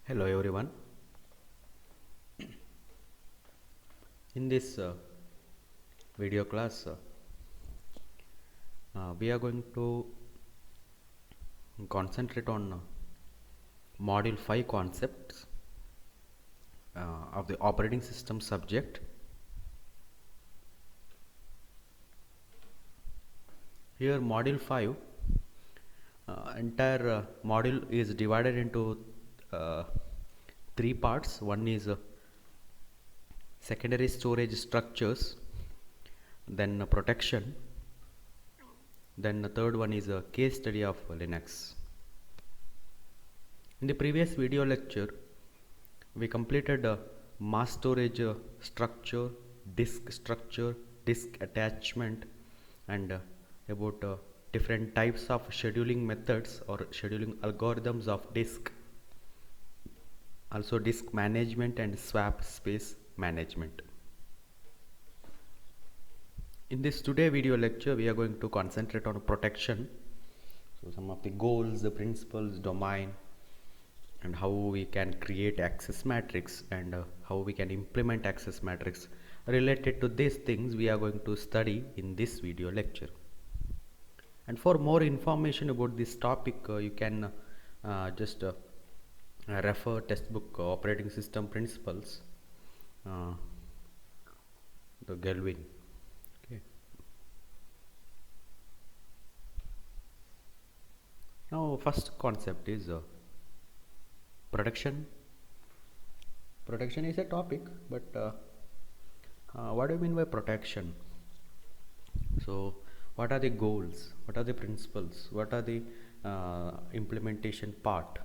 Hello everyone. In this video class, we are going to concentrate on module 5 concepts of the operating system subject. Here module 5, entire module is divided into uh, three parts. One is secondary storage structures, then protection, then the third one is a case study of Linux. In the previous video lecture, we completed mass storage structure, disk attachment, and about different types of scheduling methods or scheduling algorithms of disk, also disk management and swap space management. In this today video lecture, we are going to concentrate on protection. So some of the goals, the principles, domain, and how we can create access matrix and how we can implement access matrix. Related to these things, we are going to study in this video lecture. And for more information about this topic, you can just refer textbook operating system principles, the Galvin. Okay. Now first concept is protection. Protection is a topic, but what do you mean by protection? So what are the goals, what are the principles, what are the implementation part?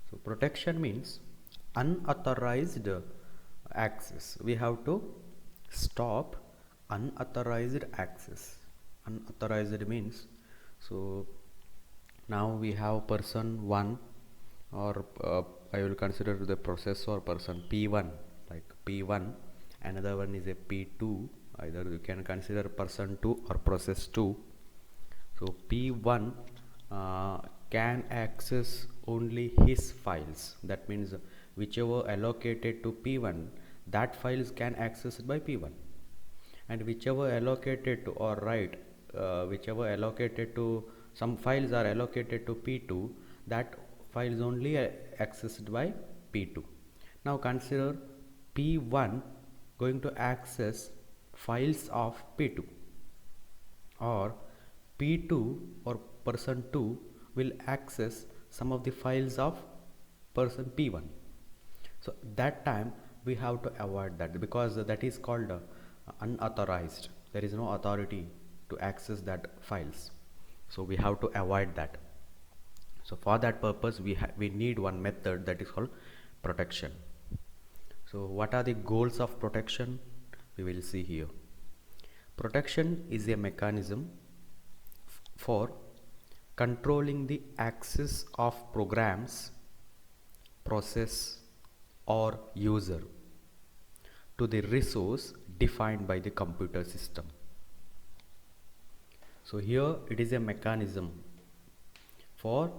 So protection means unauthorized access. We have to stop unauthorized access. Unauthorized means, so now we have person 1, or I will consider the processor person P1, like P1, another one is a P2, either you can consider person 2 or process 2. So P1 can access only his files, that means whichever allocated to P1, that files can accessed by P1, and whichever allocated to, or right, whichever allocated to, some files are allocated to P2, that file is only accessed by P2. Now consider P1 going to access files of P2, or P2 or person 2 will access some of the files of person P1. So that time we have to avoid that, because that is called unauthorized. There is no authority to access that files, so we have to avoid that. So for that purpose we need one method, that is called protection. So what are the goals of protection? We will see here. Protection is a mechanism for controlling the access of programs, process, or user to the resource defined by the computer system. So here it is a mechanism for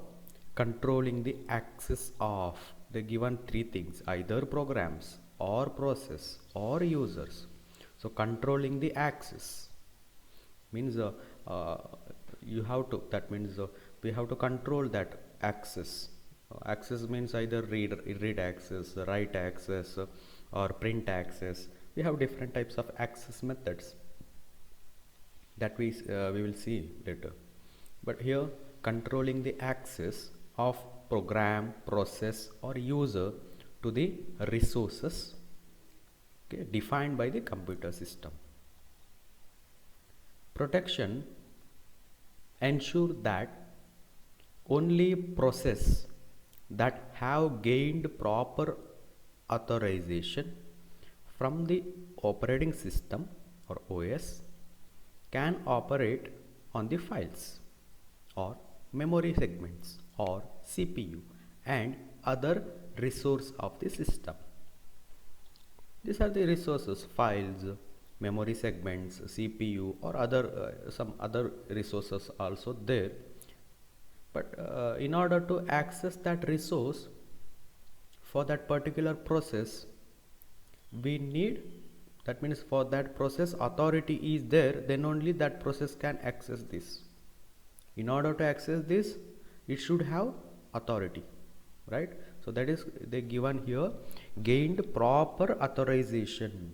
controlling the access of the given three things, either programs or process or users. So controlling the access means you have to, that means we have to control that access. Access means either read access, write access, or print access. We have different types of access methods that we will see later. But here controlling the access of program, process, or user to the resources, okay, defined by the computer system. Protection ensure that only process that have gained proper authorization from the operating system or OS can operate on the files or memory segments or CPU and other resource of the system. These are the resources: files, memory segments, CPU, or other some other resources also there. But in order to access that resource, for that particular process we need, that means for that process authority is there, then only that process can access this. In order to access this, it should have authority, right? So that is they given here, gained proper authorization,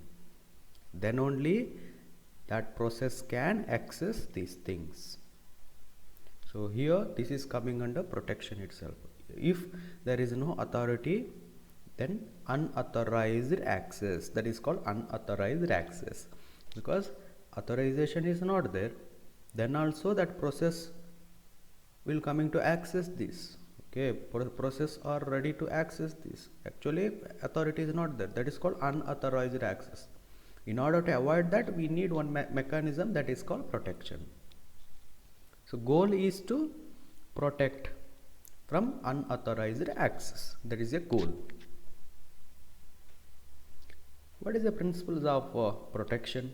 then only that process can access these things. So here this is coming under protection itself. If there is no authority, then unauthorized access, that is called unauthorized access, because authorization is not there, then also that process will coming to access this. Okay, process are ready to access this, actually authority is not there, that is called unauthorized access. In order to avoid that, we need one mechanism, that is called protection. So goal is to protect from unauthorized access, that is a goal. What is the principles of protection?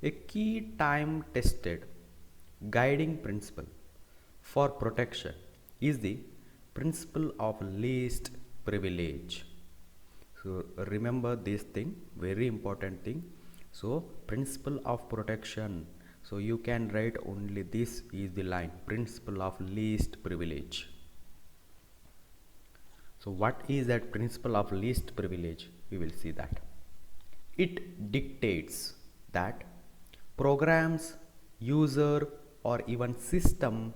A key time tested guiding principle for protection is the principle of least privilege. So remember this thing, very important thing. So principle of protection, so you can write only this is the line, principle of least privilege. So what is that principle of least privilege? We will see that. It dictates that programs, user or even system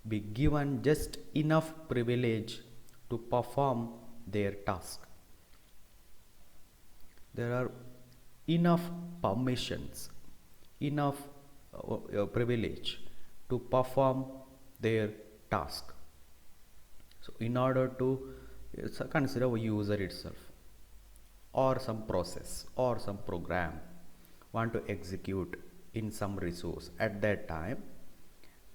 be given just enough privilege to perform their task. There are enough permissions, enough privilege to perform their task. So in order to consider a user itself, or some process or some program want to execute in some resource, at that time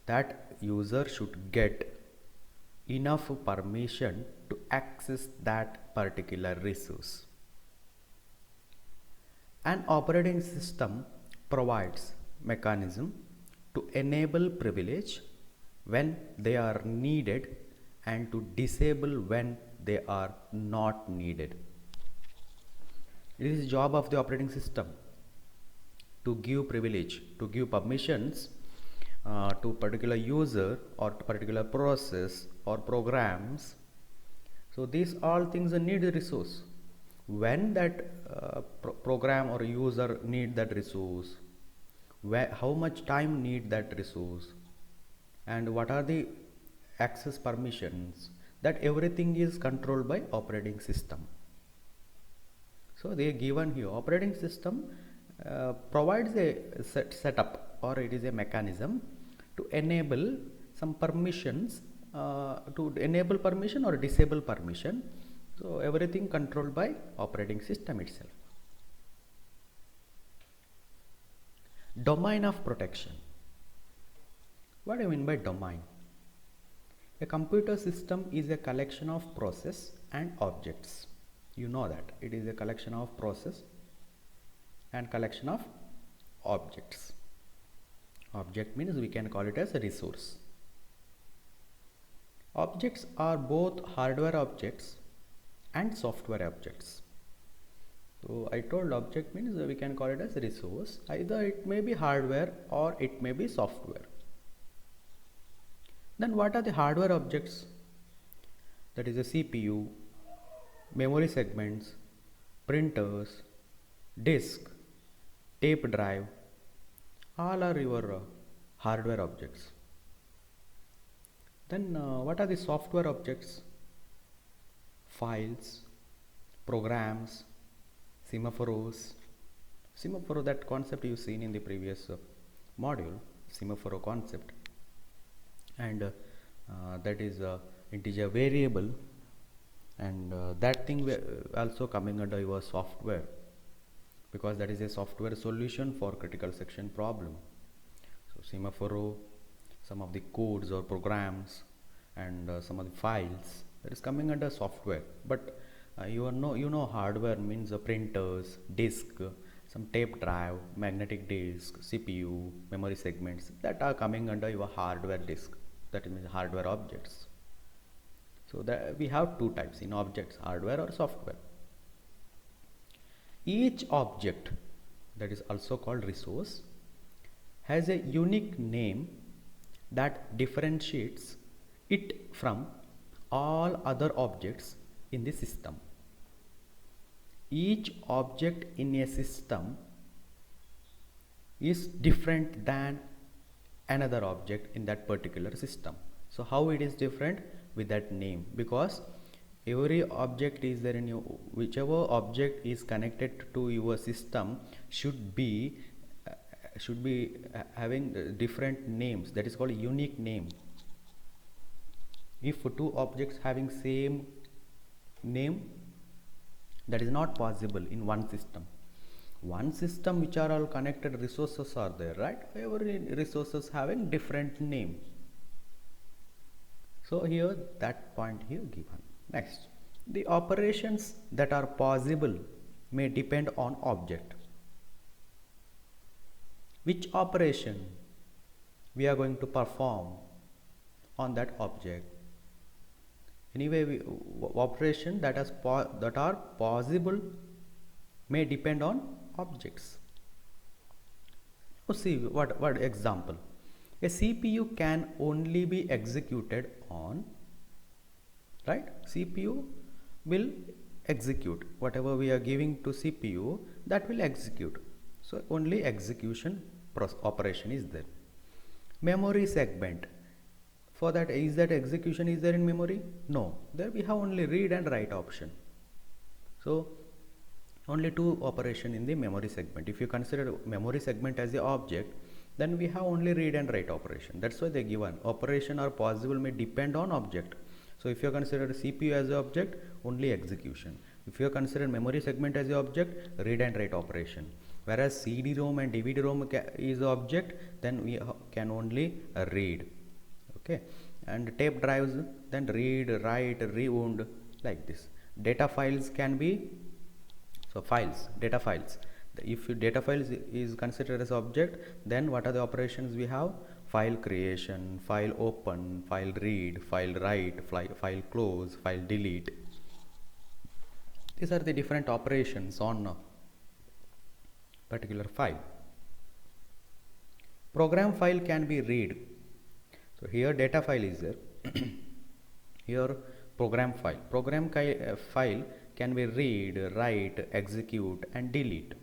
that user should get enough permission to access that particular resource. An operating system provides mechanism to enable privilege when they are needed and to disable when they are not needed. It is the job of the operating system to give privilege, to give permissions to particular user or to particular process or programs. So these all things need a resource. When that program or user need that resource, how much time need that resource, and what are the access permissions, that everything is controlled by operating system. So they are given here, operating system provides a setup, or it is a mechanism to enable some permissions, to enable permission or disable permission. So everything controlled by operating system itself. Domain of protection. What do I mean by domain? A computer system is a collection of process and objects. You know that it is a collection of process and collection of objects. Object means we can call it as a resource. Objects are both hardware objects and software objects. So I told object means we can call it as a resource. Either it may be hardware or it may be software. Then what are the hardware objects? That is a CPU, memory segments, printers, disk, tape drive, all are your hardware objects. Then what are the software objects? Files, programs, semaphoros. Semaphore, that concept you've seen in the previous module, semaphore concept, and that is integer variable, and that thing also coming under your software, because that is a software solution for critical section problem. So semaphore, some of the codes or programs, and some of the files, that is coming under software. But you know hardware means printers, disk, some tape drive, magnetic disk, CPU, memory segments, that are coming under your hardware disk, that means hardware objects. So that we have two types in objects, hardware or software. Each object, that is also called resource, has a unique name that differentiates it from all other objects in the system. Each object in a system is different than another object in that particular system. So how it is different? With that name, because every object is there in your, whichever object is connected to your system should be having different names. That is called unique name. If two objects having same name, that is not possible in one system. One system which are all connected resources are there, right? Every resources having different name. So here that point here given. Next, the operations that are possible may depend on object. Which operation we are going to perform on that object? Anyway, operation that are possible may depend on objects. Now see what example. A CPU can only be executed on, right? CPU will execute whatever we are giving to CPU, that will execute. So only execution operation is there. Memory segment, for that, is that execution is there in memory? No, there we have only read and write option. So only two operation in the memory segment. If you consider memory segment as the object, then we have only read and write operation. That's why they given operation are possible may depend on object. So if you consider CPU as the object, only execution. If you consider memory segment as the object, read and write operation. Whereas CD-ROM and DVD-ROM is the object, then we can only read. Okay, and tape drives, then read, write, rewound, like this. Data files can be, so files, data files. If data files is considered as object, then what are the operations we have? File creation, file open, file read, file write, file close, file delete. These are the different operations on a particular file. Program file can be read. So here data file is there. Here program file. Program file can be read, write, execute and delete.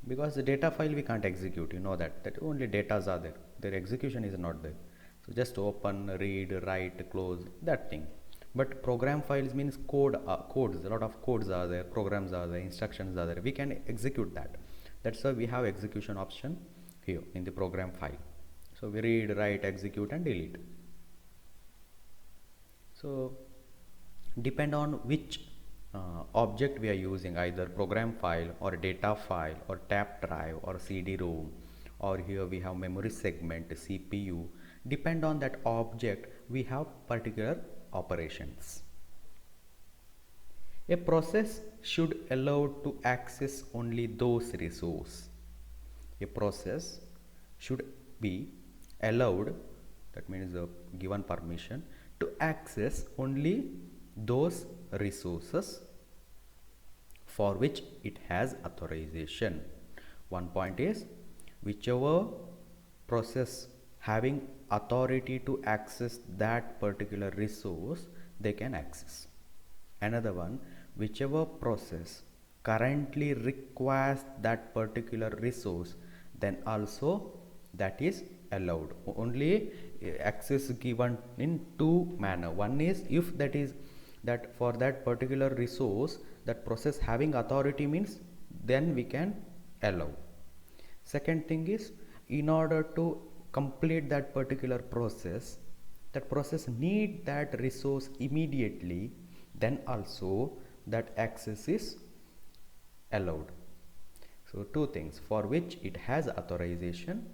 Because the data file we can't execute, you know that only datas are there, their execution is not there. So just open, read, write, close, that thing. But program files means codes, a lot of codes are there, programs are there, instructions are there, we can execute that. That's why we have execution option here in the program file. So we read, write, execute and delete. So depend on which object we are using, either program file or data file or tap drive or CD-ROM, or here we have memory segment, CPU. Depend on that object, we have particular operations. A process should allow to access only those resources. A process should be allowed, that means given permission to access only those resources for which it has authorization. One point is, whichever process having authority to access that particular resource, they can access. Another one, whichever process currently requires that particular resource, then also that is allowed. Only access given in two manner. One is if that is that for that particular resource that process having authority means, then we can allow. Second thing is, in order to complete that particular process, that process need that resource immediately, then also that access is allowed. So two things, for which it has authorization,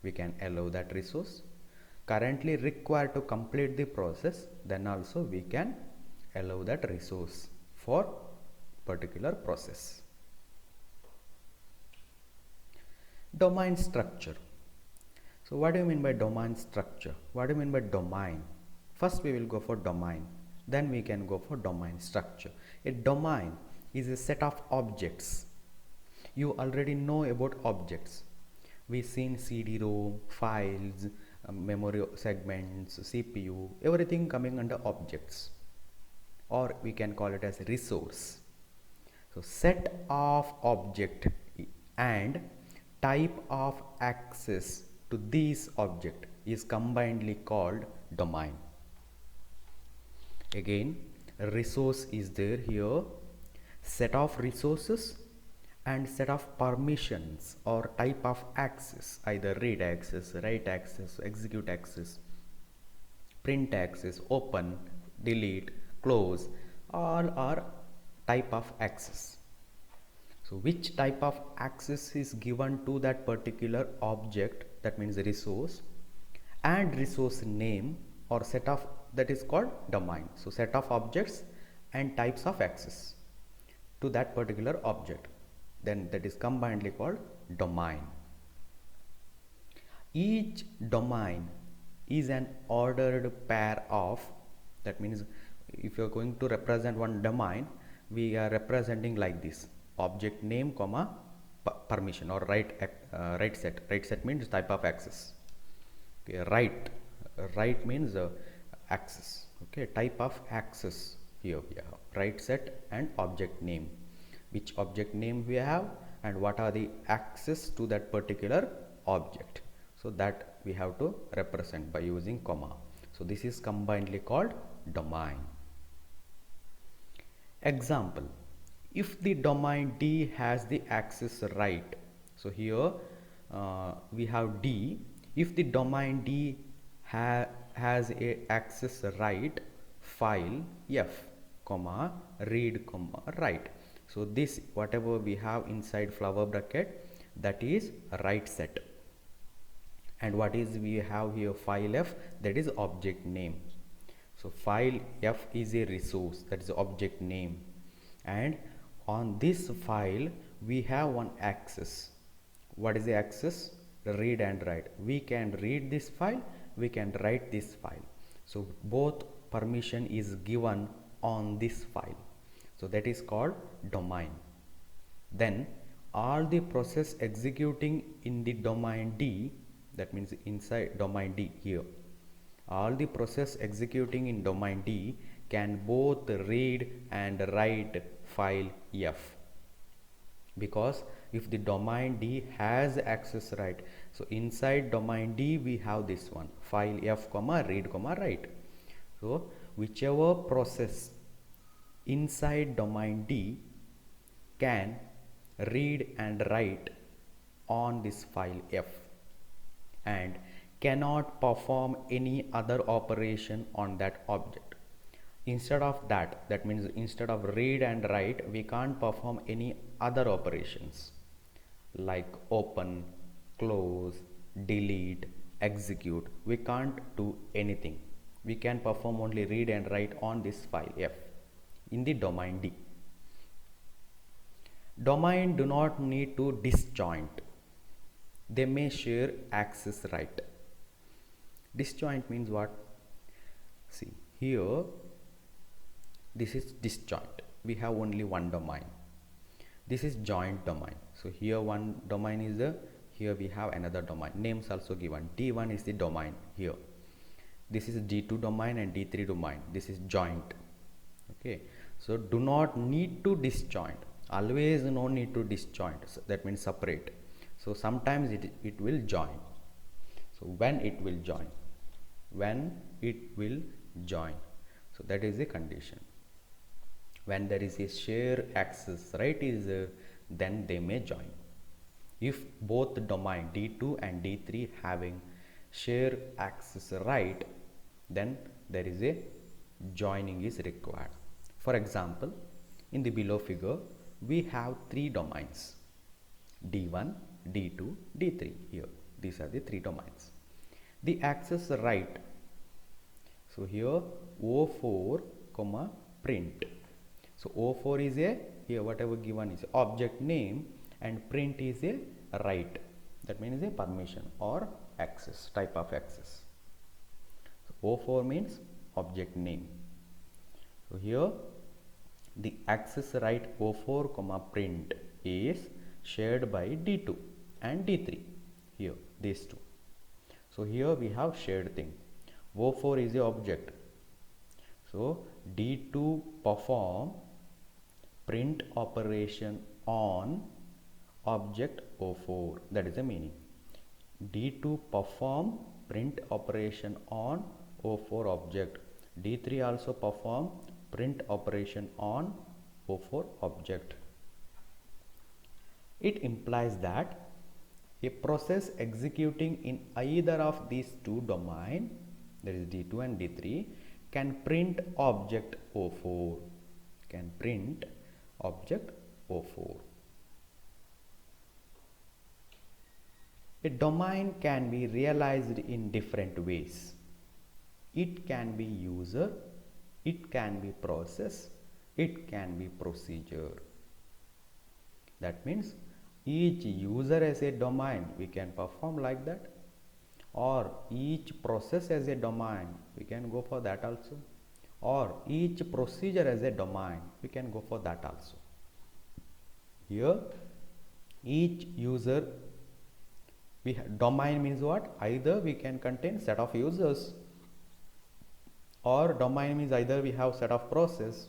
we can allow that resource. Currently required to complete the process, then also we can allow that resource for particular process. Domain structure. So what do you mean by domain structure? What do you mean by domain? First we will go for domain, then we can go for domain structure. A domain is a set of objects. You already know about objects. We've seen CD-ROM, files, memory segments, CPU, everything coming under objects, or we can call it as resource. So set of object and type of access to these object is combinedly called domain. Again, resource is there here, set of resources and set of permissions or type of access, either read access, write access, execute access, print access, open, delete, close, all are type of access. So which type of access is given to that particular object, that means the resource, and resource name or set of, that is called domain. So set of objects and types of access to that particular object, then that is combinedly called domain. Each domain is an ordered pair of, that means if you are going to represent one domain, we are representing like this: object name comma permission or write set. Write set means type of access. Okay, write means access. Okay, type of access. Here we have write set and object name, which object name we have and what are the access to that particular object. So that we have to represent by using comma. So this is combinedly called domain. Example: if the domain D has the access right, so here we have D. If the domain D has a access right file F comma read comma write. So this whatever we have inside flower bracket, that is write set, and what is we have here file F, that is object name. So file F is a resource, that is object name, and on this file we have one access. What is the access? Read and write. We can read this file, we can write this file. So both permission is given on this file. So that is called domain. Then all the process executing in the domain D, that means inside domain D here, all the process executing in domain D can both read and write file F, because if the domain D has access right, so inside domain D we have this one file F comma read comma write. So whichever process inside domain D can read and write on this file F and cannot perform any other operation on that object. Instead of that, that means instead of read and write, we can't perform any other operations like open, close, delete, execute. We can't do anything. We can perform only read and write on this file F in the domain D. Domain do not need to disjoint. They may share access right. Disjoint means what? See here, this is disjoint. We have only one domain. This is joint domain. So here one domain is there, here we have another domain. Names also given. D1 is the domain here. This is D2 domain and D3 domain. This is joint. Okay. So do not need to disjoint. Always no need to disjoint. So that means separate. So sometimes it will join. So when it will join. When it will join. So that is the condition. When there is a share access right is then they may join. If both the domain D2 and D3 having share access right, then there is a joining is required. For example, in the below figure we have three domains: D1, D2, D3. Here these are the three domains. The access right, so here O4 comma print. So O4 is a, here whatever given is object name, and print is a write, that means a permission or access, type of access. So O4 means object name. So here the access right O4 comma print is shared by D2 and D3, here these two. So here we have shared thing. O4 is the object. So D2 perform print operation on object O4, that is the meaning. D2 perform print operation on O4 object. D3 also perform print operation on O4 object. It implies that a process executing in either of these two domains, that is D2 and D3, can print object O4. Can print object O4. A domain can be realized in different ways. It can be user, it can be process, it can be procedure. That means each user as a domain we can perform like that, or each process as a domain we can go for that also, or each procedure as a domain we can go for that also. Here each user, domain means what? Either we can contain set of users, or domain means either we have set of process,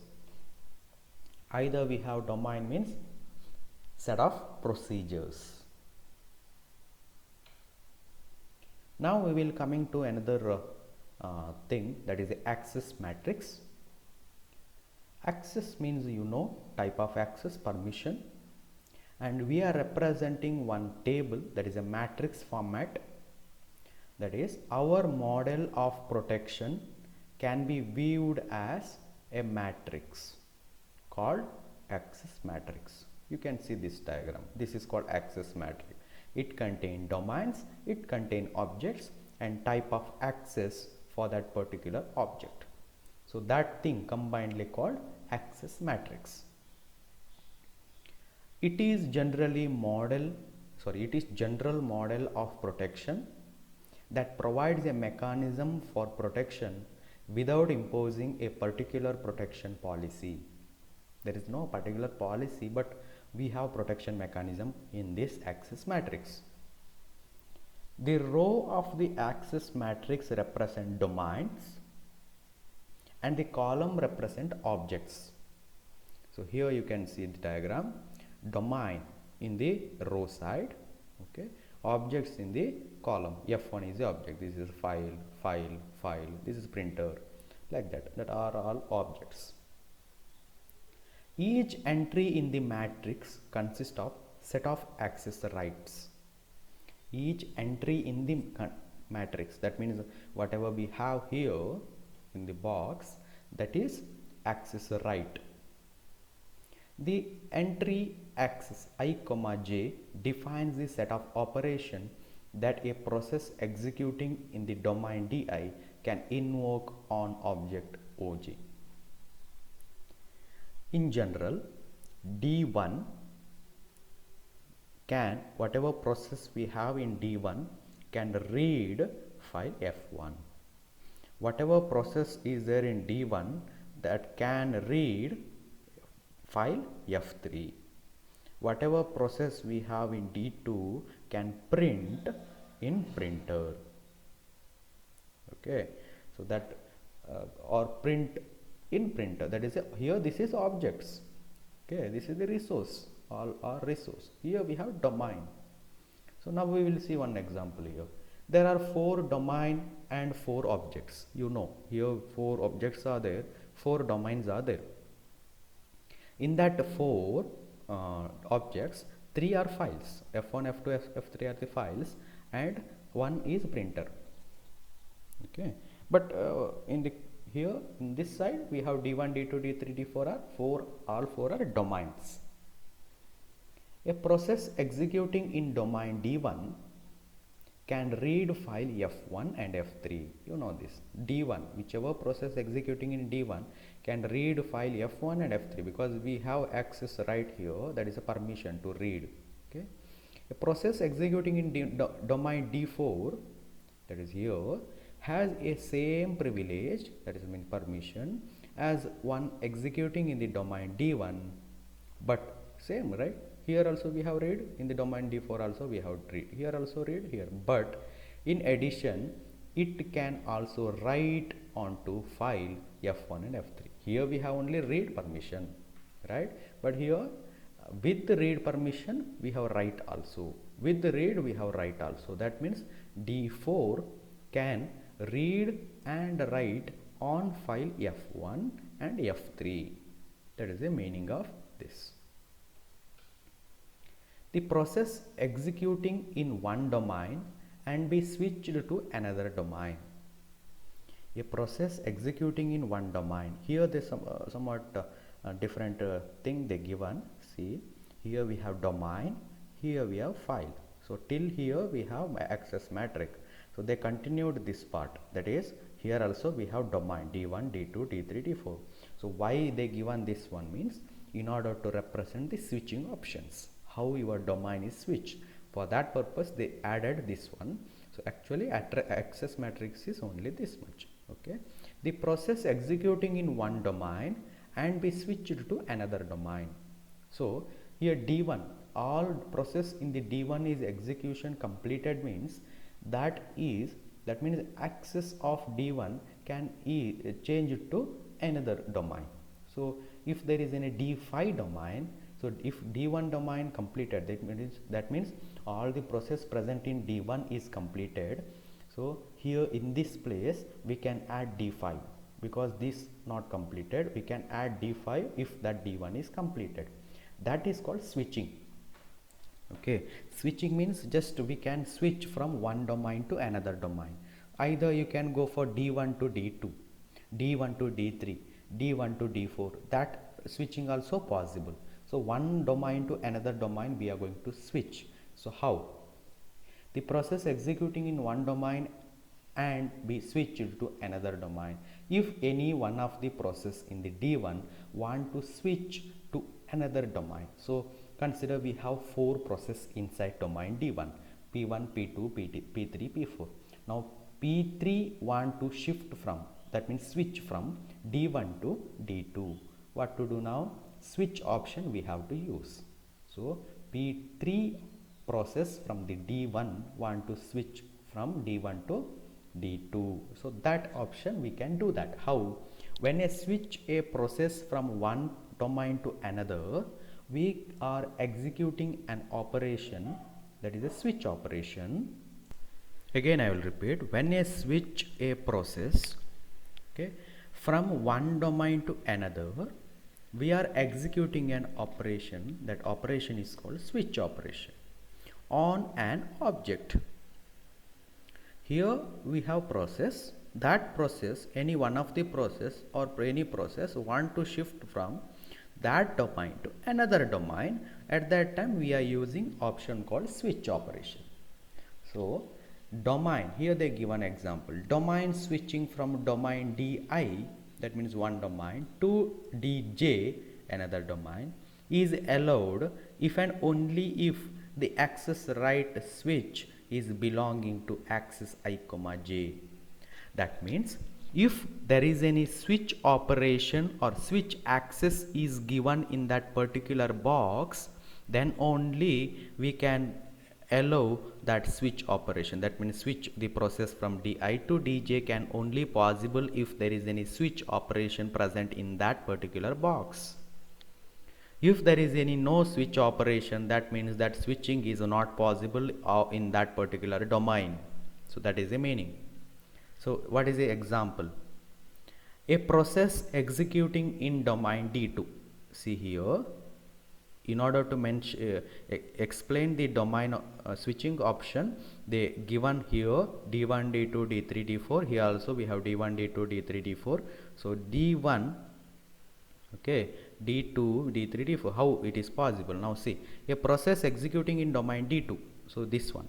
either we have domain means set of procedures. Now we will coming to another thing, that is the access matrix. Access means type of access, permission, and we are representing one table, that is a matrix format. That is, our model of protection can be viewed as a matrix called access matrix. You can see this diagram. This is called access matrix. It contains domains, it contains objects and type of access for that particular object. So that thing combinedly called access matrix. It is general model of protection that provides a mechanism for protection without imposing a particular protection policy. There is no particular policy, but we have protection mechanism in this access matrix. The row of the access matrix represent domains and the column represent objects. So here you can see the diagram. Domain in the row side, okay, objects in the column. F1 is the object, this is file, this is printer, like that are all objects. Each entry in the matrix consists of set of access rights. Each entry in the matrix, that means whatever we have here in the box, that is access right. The entry access I, j defines the set of operation that a process executing in the domain di can invoke on object oj. In general, D1 can, whatever process we have in D1 can read file F1. Whatever process is there in D1 that can read file F3. Whatever process we have in D2 can print in printer. Okay, so that or print in printer, that is here this is objects. Okay, this is the resource, all are resource. Here we have domain. So now we will see one example here. There are 4 domain and 4 objects. Here 4 objects are there, 4 domains are there. In that 4 objects, 3 are files. F1, F2, F3 are the files, and 1 is printer. Okay, but here in this side we have D1, D2, D3, D4 are 4. All 4 are domains. A process executing in domain D1 can read file F1 and F3. You know this. D1, whichever process executing in D1 can read file F1 and F3 because we have access right here, that is a permission to read. Okay. A process executing in domain D4, that is here, has a same privilege, that is mean permission, as one executing in the domain D1, but same, right? Here also we have read, in the domain D4 also we have read, here also read here, but in addition it can also write onto file F1 and F3. Here we have only read permission, right? But here with the read permission we have write also, with the read we have write also. That means D4 can read and write on file F1 and F3. That is the meaning of this. The process executing in one domain and be switched to another domain. A process executing in one domain. Here there is somewhat different thing they given. See, here we have domain, here we have file. So till here we have access matrix. So they continued this part, that is here also we have domain D1, D2, D3, D4. So why they given this one means in order to represent the switching options, how your domain is switched. For that purpose they added this one. So actually access matrix is only this much. Okay, the process executing in one domain and be switched to another domain. So here D1, all process in the D1 is execution completed means that means access of D1 can change it to another domain. So if there is any D5 domain, so if D1 domain completed, that means all the process present in D1 is completed. So here in this place we can add D5, because this not completed, we can add D5 if that D1 is completed. That is called switching. Okay, switching means just we can switch from one domain to another domain. Either you can go for D1 to D2, D1 to D3, D1 to D4. That switching also possible. So one domain to another domain we are going to switch. So how? The process executing in one domain and be switched to another domain. If any one of the process in the D1 want to switch to another domain, so consider we have 4 process inside domain D1, P1, P2, P3, P4. Now P3 want to shift from, that means switch from D1 to D2. What to do now? Switch option we have to use. So P3 process from the D1 want to switch from D1 to D2. So that option we can do that. How? When I switch a process from one domain to another, we are executing an operation, that is a switch operation. Again I will repeat, when I switch a process, okay, from one domain to another, we are executing an operation. That operation is called switch operation on an object. Here we have process. That process, any one of the process or any process want to shift from that domain to another domain. At that time we are using option called switch operation. So domain, here they give an example, domain switching from domain Di, that means one domain, to Dj, another domain, is allowed if and only if the access right switch is belonging to access I, j. That means if there is any switch operation or switch access is given in that particular box, then only we can allow that switch operation. That means switch the process from Di to Dj can only possible if there is any switch operation present in that particular box. If there is any no switch operation, that means that switching is not possible in that particular domain. So that is the meaning. So what is the example? A process executing in domain D2. See here, in order to mention explain the domain switching option, they given here D1, D2, D3, D4. Here also we have D1, D2, D3, D4. So D1, okay, D2, D3, D4. How it is possible? Now see, a process executing in domain D2, so this one,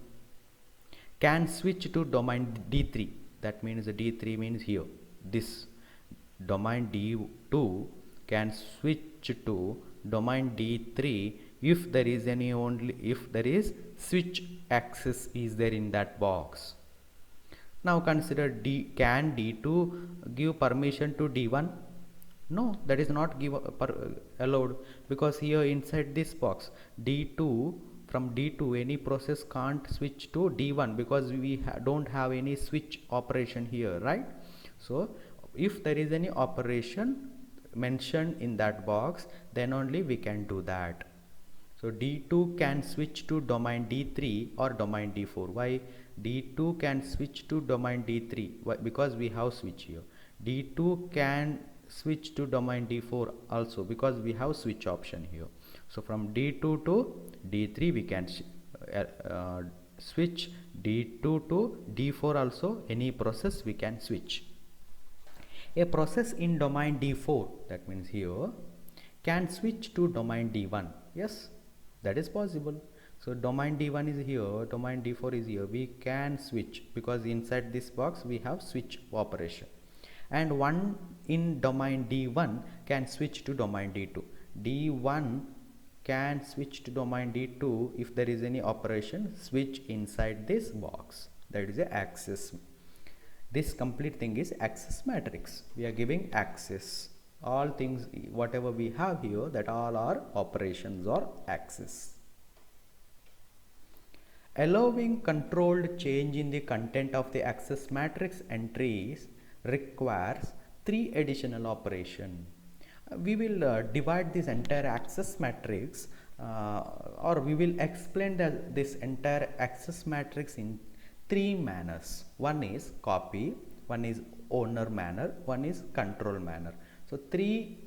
can switch to domain D3. That means the D3 means here, this domain D2 can switch to domain D3 if there is switch access is there in that box. Now consider can D2 give permission to D1? No, that is not allowed, because here inside this box D2, from D2 any process can't switch to D1 because we don't have any switch operation here, right? So if there is any operation mentioned in that box, then only we can do that. So D2 can switch to domain D3 or domain D4. Why? D2 can switch to domain D3. Why? Because we have switch here. D2 can switch to domain D4 also because we have switch option here. So from D2 to D3 we can switch. D2 to D4 also, any process we can switch. A process in domain D4, that means here, can switch to domain D1. Yes, that is possible. So domain D1 is here, domain D4 is here. We can switch because inside this box we have switch operation. And one in domain D1 can switch to domain D2. D1 can switch to domain D2 if there is any operation switch inside this box. That is a access. This complete thing is access matrix. We are giving access. All things, whatever we have here, that all are operations or access. Allowing controlled change in the content of the access matrix entries requires 3 additional operations. We will divide this entire access matrix or we will explain this entire access matrix in 3 manners. One is copy, one is owner manner, one is control manner. So 3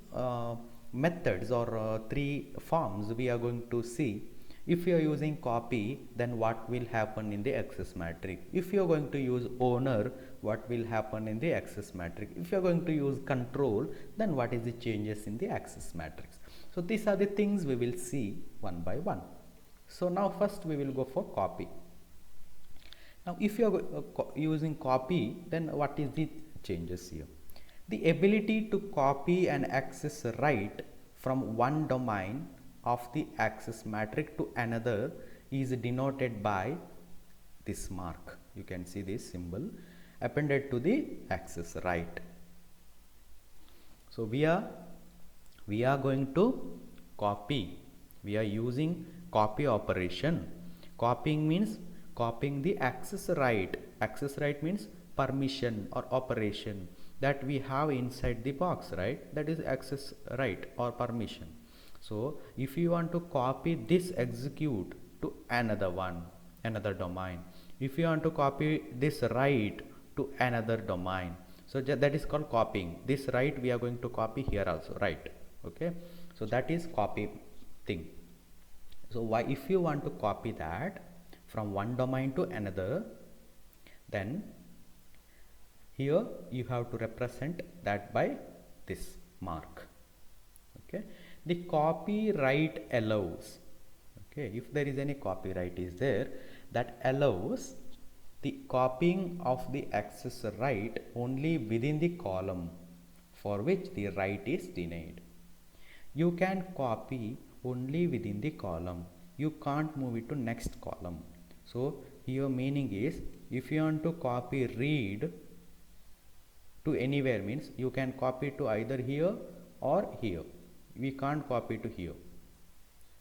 methods or 3 forms we are going to see. If you are using copy, then what will happen in the access matrix? If you are going to use owner, what will happen in the access matrix? If you are going to use control, then what is the changes in the access matrix? So these are the things we will see one by one. So now first we will go for copy. Now if you are using copy, then what is the changes here? The ability to copy and access right from one domain of the access matrix to another is denoted by this mark. You can see this symbol appended to the access right. So we are going to copy. We are using copy operation. Copying means copying the access right. Access right means permission or operation that we have inside the box, right? That is access right or permission. So if you want to copy this execute to another one, another domain, if you want to copy this right to another domain, so that is called copying. This right we are going to copy here also, right? Okay, so that is copy thing. So why, if you want to copy that from one domain to another, then here you have to represent that by this mark. Okay, the copyright allows, okay, if there is any copyright is there, that allows the copying of the access right only within the column for which the right is denied. You can copy only within the column. You can't move it to next column. So here meaning is, if you want to copy read to anywhere, means you can copy to either here or here. We can't copy to here.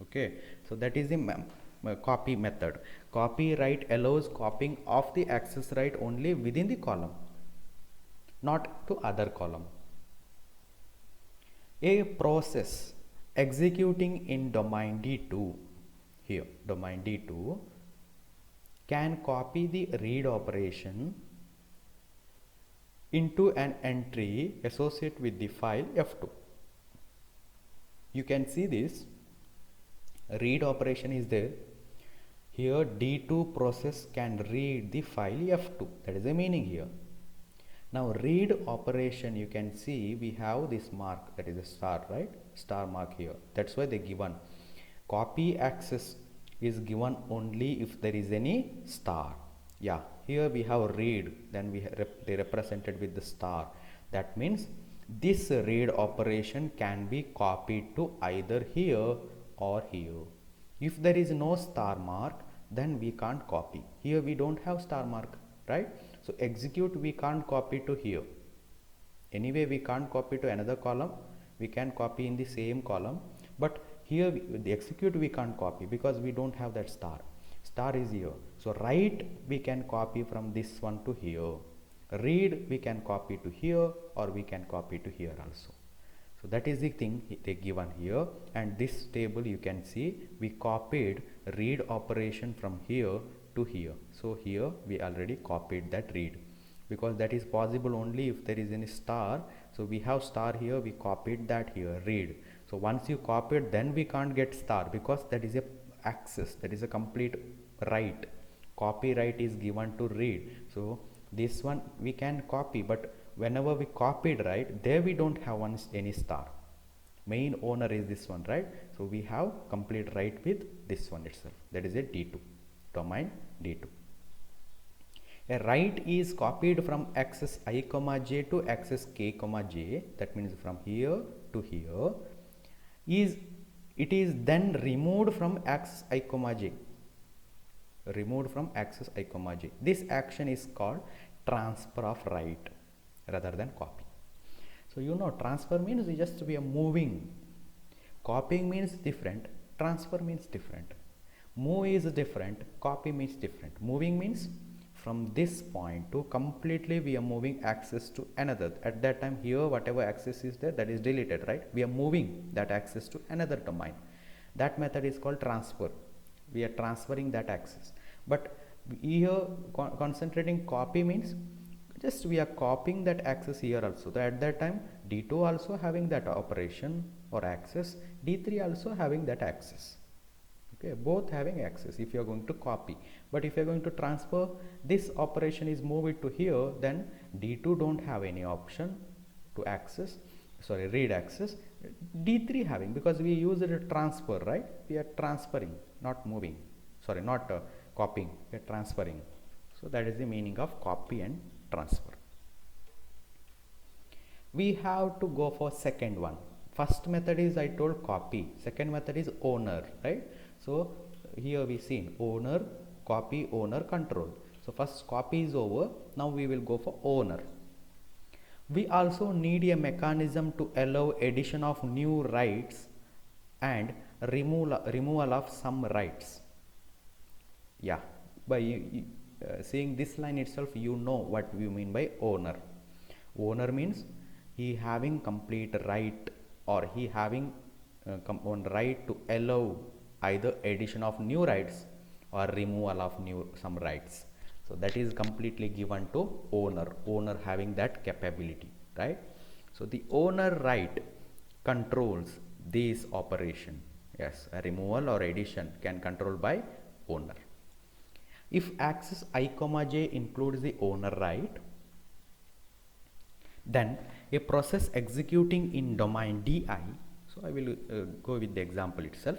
Okay, so that is the copy method. Copyright allows copying of the access right only within the column, not to other column. A process executing in domain D2, here domain D2, can copy the read operation into an entry associated with the file F2. You can see this read operation is there. Here D2 process can read the file F2. That is the meaning here. Now read operation, you can see we have this mark, that is a star, right? Star mark here. That's why they given. Copy access is given only if there is any star. Yeah, here we have read, then they represented with the star. That means this read operation can be copied to either here or here. If there is no star mark, then we can't copy. Here we don't have star mark, right? So execute we can't copy to here. Anyway, we can't copy to another column. We can copy in the same column, but here the execute we can't copy because we don't have that star. Star is here. So write we can copy from this one to here. Read we can copy to here, or we can copy to here also. So that is the thing they given here, and this table you can see we copied read operation from here to here. So here we already copied that read, because that is possible only if there is any star. So we have star here, we copied that here, read. So once you copied, then we can't get star because that is a access, that is a complete write. Copyright is given to read. So this one we can copy, but whenever we copied, right, there we don't have any star. Main owner is this one, right? So we have complete write with this one itself, that is a D2, domain D2. A write is copied from axis I comma j to axis k comma j, that means from here to here. It is then removed from axis I comma j. Removed from axis I comma j. This action is called transfer of write rather than copy. So you know, transfer means just we are moving. Copying means different. Transfer means different. Move is different. Copy means different. Moving means from this point to completely we are moving axis to another. At that time here whatever axis is there, that is deleted, right? We are moving that axis to another domain. That method is called transfer. We are transferring that axis. But here concentrating copy means just we are copying that axis here also. So at that time D2 also having that operation or access, D3 also having that access. Okay, both having access if you are going to copy. But if you are going to transfer, this operation is move it to here, then D2 don't have any option to access, sorry, read access. D3 having, because we use it a transfer, right? We are transferring, not moving, sorry, not copying, we are transferring. So that is the meaning of copy and transfer. We have to go for second one. First method is I told copy, second method is owner, right? So here we see owner, copy, owner, control. So first copy is over, now we will go for owner. We also need a mechanism to allow addition of new rights and removal of some rights. Yeah, by seeing this line itself you know what we mean by owner. Owner means he having complete right, or he having one right to allow either addition of new rights or removal of some rights. So that is completely given to owner having that capability, right? So the owner right controls this operation. Yes, a removal or addition can control by owner. If axis I comma j includes the owner right, then a process executing in domain di, so I will go with the example itself.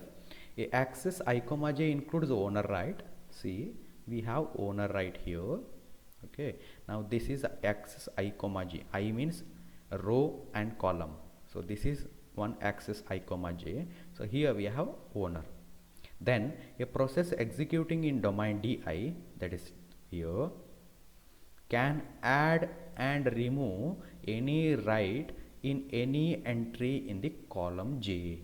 A axis I comma j includes the owner right. See, we have owner right here. Okay, now this is axis I comma j. I means row and column. So this is one axis I comma j. So here we have owner. Then a process executing in domain di, that is here, can add and remove any right in any entry in the column j.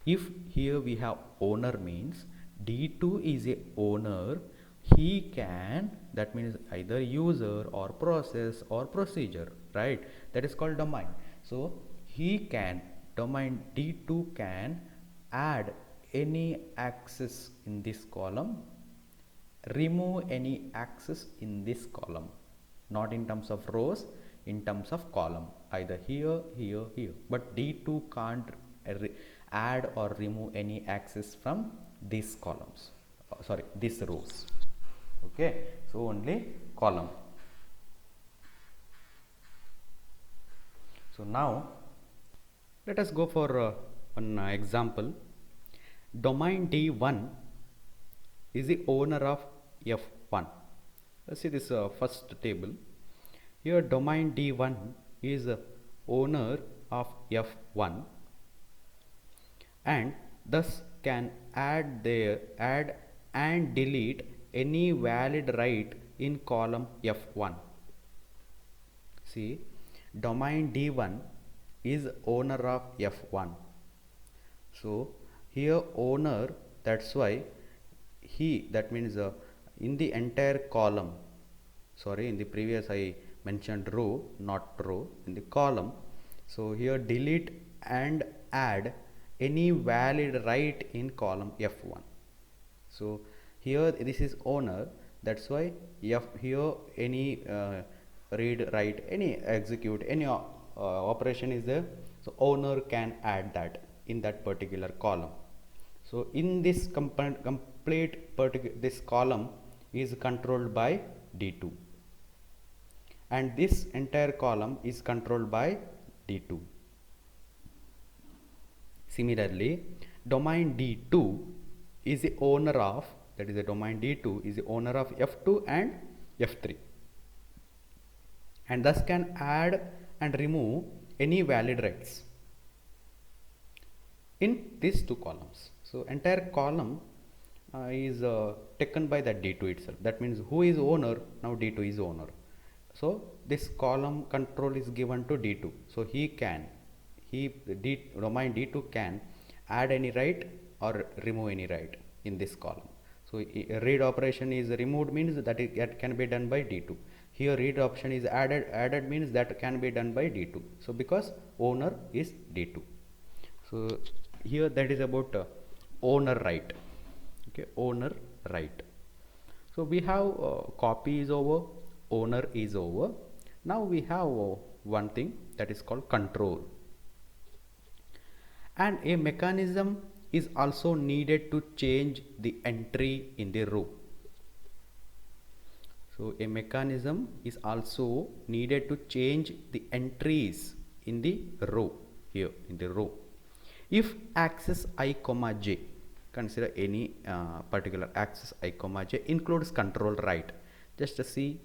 If here we have owner means D2 is a owner, he can, that means either user or process or procedure, right? That is called domain. So he can, domain D2 can add any access in this column, remove any access in this column, not in terms of rows, in terms of column, either here, here, here. But D2 can't add or remove any access from these columns, sorry, these rows. Okay, so only column. So now let us go for an example. Domain D1 is the owner of F1. Let's see this first table. Here domain D1 is owner of F1 and thus can add and delete any valid right in column F1. See, domain D1 is owner of F1. So here owner, that's why that means in the entire column, sorry, in the previous I mentioned row, not row, in the column. So here delete and add any valid write in column F1. So here this is owner, that's why here any read, write, any execute, any operation is there, so owner can add that in that particular column. So in this this column is controlled by D2, and this entire column is controlled by D2. Similarly, domain D2 is the owner of, that is the domain D2 is the owner of F2 and F3, and thus can add and remove any valid writes in these two columns. So entire column is taken by that D2 itself. That means who is owner? Now D2 is owner. So this column control is given to D2. So domain D2 can add any write or remove any write in this column. So read operation is removed means that it can be done by D2. Here read option is added means that can be done by D2. So because owner is D2. So here that is about owner write. Okay, owner write. So we have copy is over, owner is over. Now we have one thing that is called control, and a mechanism is also needed to change the entry in the row. So a mechanism is also needed to change the entries in the row, here in the row. If axis I comma j, consider any particular axis I comma j includes control write. Just to see,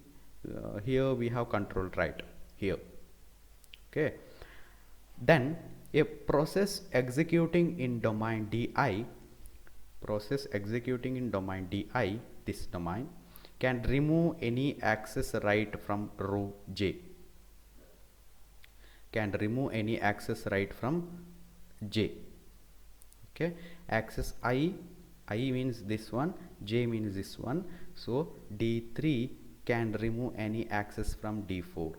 here we have control write here. Okay, then a process executing in domain di, this domain can remove any access write from row j, okay. Access I means this one, j means this one. So D3 can remove any access from D4.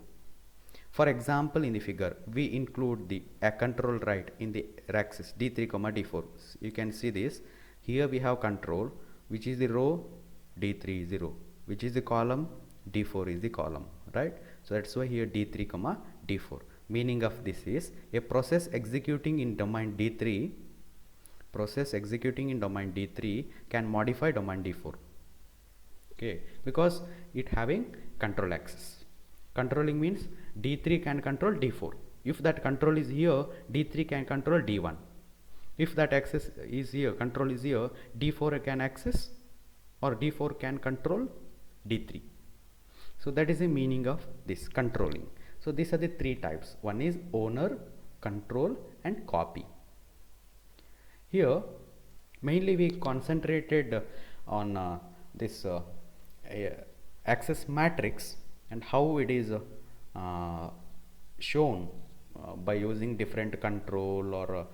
For example, in the figure we include the control write in the axis D3 comma D4. You can see this. Here we have control, which is the row, D3 is the row, which is the column, D4 is the column, right? So that's why here D3 comma D4. Meaning of this is a process executing in domain D3 can modify domain D4. Okay, because it having control access. Controlling means D3 can control D4. If that control is here, D3 can control D1. If that access is here, control is here, D4 can access, or D4 can control D3. So that is the meaning of this controlling. So these are the three types. One is owner, control, and copy. Here mainly we concentrated on this access matrix and how it is shown by using different control or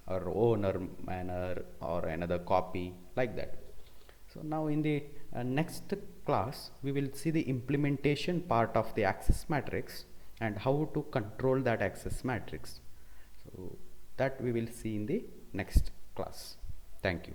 owner manner or another copy, like that. So now in the next class we will see the implementation part of the access matrix and how to control that access matrix. So that we will see in the next class. Thank you.